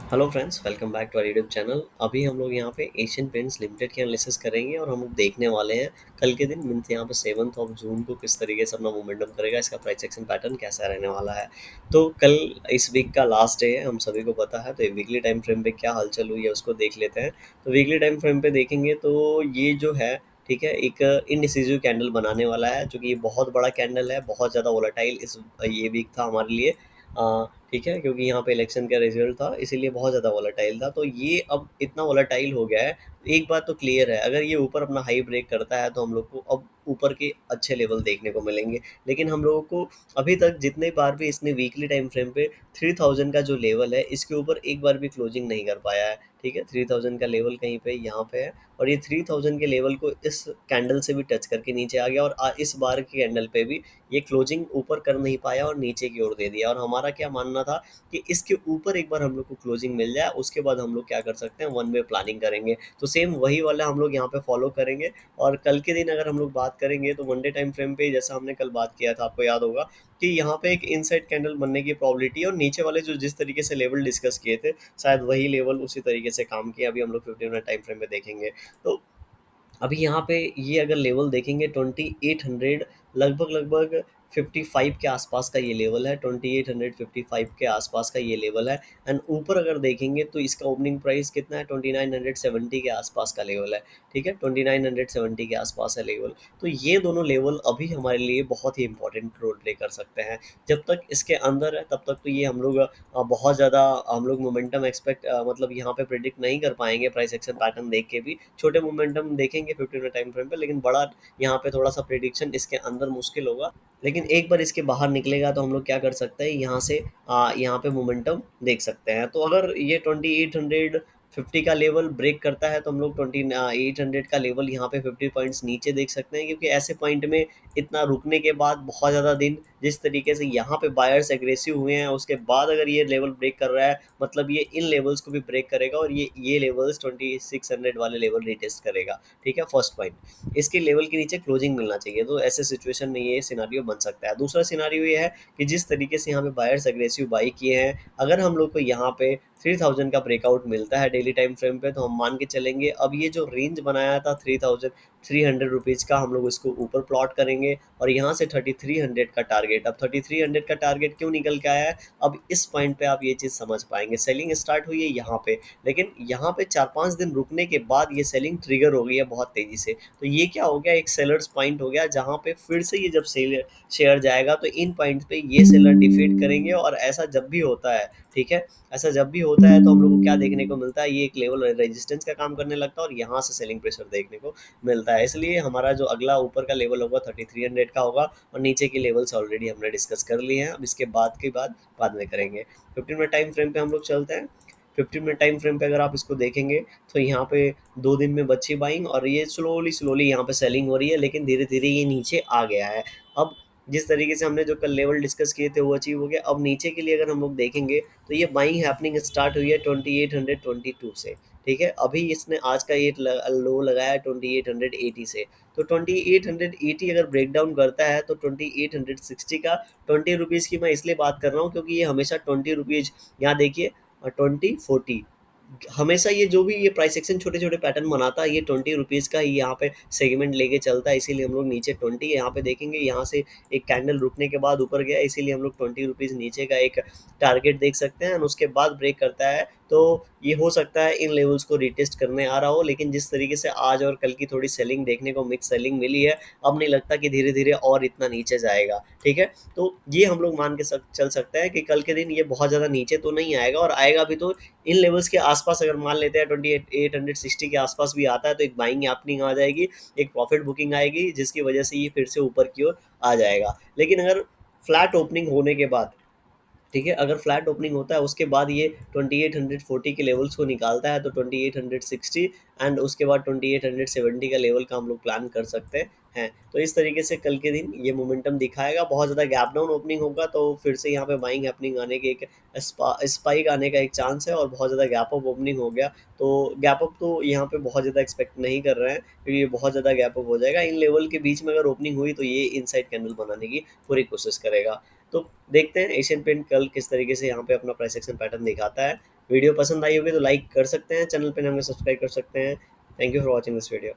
Hello friends, welcome back to our YouTube channel. अभी हम लोग यहाँ पे एशियन पेंट्स लिमिटेड की एनालिसिस करेंगे और हम लोग देखने वाले हैं कल के दिन मीन्स यहाँ पे 7 जून को किस तरीके से अपना मोमेंटम करेगा, इसका प्राइस एक्शन पैटर्न कैसा रहने वाला है। तो कल इस वीक का लास्ट डे है, हम सभी को पता है। तो वीकली टाइम फ्रेम पे क्या हलचल हुई है उसको देख लेते हैं। तो वीकली टाइम फ्रेम पे देखेंगे तो ये जो है, ठीक है, एक इनडिसिजिव कैंडल बनाने वाला है, जो कि ये बहुत बड़ा कैंडल है, बहुत ज़्यादा वोलेटाइल इस ये वीक था हमारे लिए। ठीक है, क्योंकि यहाँ पे इलेक्शन का रिजल्ट था, इसीलिए बहुत ज़्यादा वोलेटाइल था। तो ये अब इतना वोलेटाइल हो गया है। एक बात तो क्लियर है, अगर ये ऊपर अपना हाई ब्रेक करता है तो हम लोग को अब ऊपर के अच्छे लेवल देखने को मिलेंगे। लेकिन हम लोगों को अभी तक जितने बार भी इसने वीकली टाइम फ्रेम पे 3000 का जो लेवल है, इसके ऊपर एक बार भी क्लोजिंग नहीं कर पाया है। ठीक है, 3000 का लेवल कहीं पे यहाँ पे है, और ये 3000 के लेवल को इस कैंडल से भी टच करके नीचे आ गया, और इस बार की कैंडल पे भी ये क्लोजिंग ऊपर कर नहीं पाया और नीचे की ओर दे दिया। और हमारा क्या मानना था कि इसके ऊपर एक बार हम लोग को क्लोजिंग मिल जाए, उसके बाद हम लोग क्या कर सकते हैं, वन वे प्लानिंग करेंगे। तो सेम वही वाला हम लोग यहाँ पे फॉलो करेंगे। और कल के दिन अगर हम लोग बात करेंगे तो वन डे टाइम फ्रेम पे जैसा हमने कल बात किया था, आपको याद होगा कि यहाँ पे एक इनसाइड कैंडल बनने की प्रॉबिलिटी है, और नीचे वाले जो जिस तरीके से लेवल डिस्कस किए थे, शायद वही लेवल उसी तरीके से काम किया। अभी हम लोग 15 मिनट टाइम फ्रेम में देखेंगे। तो अभी यहाँ पे ये अगर लेवल देखेंगे 2800, लगभग लगभग 55 के आसपास का ये लेवल है। 2855 के आसपास का ये लेवल है। एंड ऊपर अगर देखेंगे तो इसका ओपनिंग प्राइस कितना है, 2970 के आसपास का लेवल है। ठीक है, 2970 के आसपास है लेवल। तो ये दोनों लेवल अभी हमारे लिए बहुत ही इंपॉर्टेंट रोल प्ले कर सकते हैं। जब तक इसके अंदर है तब तक तो ये हम लोग बहुत ज़्यादा हम लोग मोमेंटम एक्सपेक्ट मतलब यहाँ पे प्रिडिक्ट नहीं कर पाएंगे। प्राइस एक्शन पैटर्न देख के भी छोटे मोमेंटम देखेंगे 15 टाइम फ्रेम पे, लेकिन बड़ा यहाँ पे थोड़ा सा प्रिडिक्शन इसके अंदर मुश्किल होगा। लेकिन एक बार इसके बाहर निकलेगा तो हम लोग क्या कर सकते हैं, यहाँ से यहाँ पे मोमेंटम देख सकते हैं। तो अगर ये 2850 का लेवल ब्रेक करता है तो हम लोग 2800 का लेवल यहाँ पे 50 पॉइंट्स नीचे देख सकते हैं, क्योंकि ऐसे पॉइंट में इतना रुकने के बाद बहुत ज़्यादा दिन जिस तरीके से यहाँ पे बायर्स एग्रेसिव हुए हैं, उसके बाद अगर ये लेवल ब्रेक कर रहा है, मतलब ये इन लेवल्स को भी ब्रेक करेगा, और ये लेवल्स 2600 वाले लेवल रिटेस्ट करेगा। ठीक है, फर्स्ट पॉइंट, इसके लेवल के नीचे क्लोजिंग मिलना चाहिए। तो ऐसे सिचुएशन में ये सिनारियो बन सकता है। दूसरा सिनारियो ये है कि जिस तरीके से यहाँ पे बायर्स एग्रेसिव बाई किए हैं, अगर हम लोग को यहाँ पे 3000 का ब्रेकआउट मिलता है डेली टाइम फ्रेम पे, तो हम मान के चलेंगे अब ये जो रेंज बनाया था 3300 रुपीज़ का, हम लोग इसको ऊपर प्लॉट करेंगे। और यहाँ से 3300 का टारगेट, अब 3300 का टारगेट क्यों निकल के आया है, अब इस पॉइंट पे आप ये चीज़ समझ पाएंगे। सेलिंग स्टार्ट हुई है यहाँ पे, लेकिन यहाँ पे 4-5 दिन रुकने के बाद ये सेलिंग ट्रिगर हो गई है बहुत तेज़ी से। तो ये क्या हो गया, एक सेलर्स पॉइंट हो गया, जहाँ पे फिर से ये जब सेलर शेयर जाएगा तो इन पॉइंट पे ये सेलर डिफीट करेंगे। और ऐसा जब भी होता है, ठीक है, ऐसा जब भी होता है तो हम लोग को क्या देखने को मिलता है, ये एक लेवल रेजिस्टेंस का काम करने लगता है, और यहाँ से सेलिंग प्रेशर देखने को मिलता है। इसलिए हमारा जो अगला ऊपर का लेवल होगा 3300 का होगा, और नीचे के लेवल्स ऑलरेडी हमने डिस्कस कर लिए हैं। अब इसके बाद की बात बाद में करेंगे। 15 मिनट टाइम फ्रेम पे हम लोग चलते हैं। 15 मिनट टाइम फ्रेम पे अगर आप इसको देखेंगे तो यहाँ पे 2 दिन में बची बाइंग, और ये स्लोली स्लोली यहाँ पे सेलिंग हो रही है, लेकिन धीरे धीरे ये नीचे आ गया है। अब जिस तरीके से हमने जो कल लेवल डिस्कस किए थे वो अचीव हो गया। अब नीचे के लिए अगर हम लोग देखेंगे तो ये बाइंग हैपनिंग स्टार्ट हुई है 2822 से। ठीक है, अभी इसने आज का ये लो लगाया है 2880 से। तो 2880 अगर ब्रेक डाउन करता है तो 2860 का 20 रुपीज़ की मैं इसलिए बात कर रहा हूँ क्योंकि ये हमेशा 20 रुपीज़, यहाँ देखिए, 2040, हमेशा ये जो भी ये प्राइस एक्शन छोटे छोटे पैटर्न बनाता है, ये 20 रुपीज़ का ही यहाँ पे सेगमेंट लेके चलता है। इसीलिए हम लोग नीचे 20 यहाँ पे देखेंगे, यहाँ से एक कैंडल रुकने के बाद ऊपर गया, इसीलिए हम लोग 20 रुपीज़ नीचे का एक टारगेट देख सकते हैं। और उसके बाद ब्रेक करता है तो ये हो सकता है इन लेवल्स को रिटेस्ट करने आ रहा हो। लेकिन जिस तरीके से आज और कल की थोड़ी सेलिंग देखने को, मिक्स सेलिंग मिली है, अब नहीं लगता कि धीरे धीरे और इतना नीचे जाएगा। ठीक है, तो ये हम लोग मान के चल सकते हैं कि कल के दिन ये बहुत ज़्यादा नीचे तो नहीं आएगा, और आएगा भी तो इन लेवल्स के आसपास। अगर मान लेते हैं 2860 के आसपास भी आता है तो एक बाइंग हैपनिंग आ जाएगी, एक प्रॉफिट बुकिंग आएगी, जिसकी वजह से ये फिर से ऊपर की ओर आ जाएगा। लेकिन अगर फ्लैट ओपनिंग होने के बाद, ठीक है, अगर फ्लैट ओपनिंग होता है उसके बाद ये 2840 के लेवल्स को निकालता है तो 2860, एंड उसके बाद 2870 का लेवल का हम लोग प्लान कर सकते हैं। तो इस तरीके से कल के दिन ये मोमेंटम दिखाएगा। बहुत ज़्यादा गैप डाउन ओपनिंग होगा तो फिर से यहाँ पे बाइंग हैपनिंग आने के, एक स्पाइक आने का एक चांस है। और बहुत ज़्यादा गैप अप ओपनिंग हो गया तो गैप अप तो यहाँ पे बहुत ज़्यादा एक्सपेक्ट नहीं कर रहे हैं, क्योंकि ये बहुत ज़्यादा गैप अप हो जाएगा। इन लेवल के बीच में अगर ओपनिंग हुई तो ये इनसाइड कैंडल बनाने की पूरी कोशिश करेगा। तो देखते हैं एशियन पेंट कल किस तरीके से यहाँ पे अपना प्राइस एक्शन पैटर्न दिखाता है। वीडियो पसंद आई होगी तो लाइक कर सकते हैं, चैनल पे हमें सब्सक्राइब कर सकते हैं। Thank you for watching this video.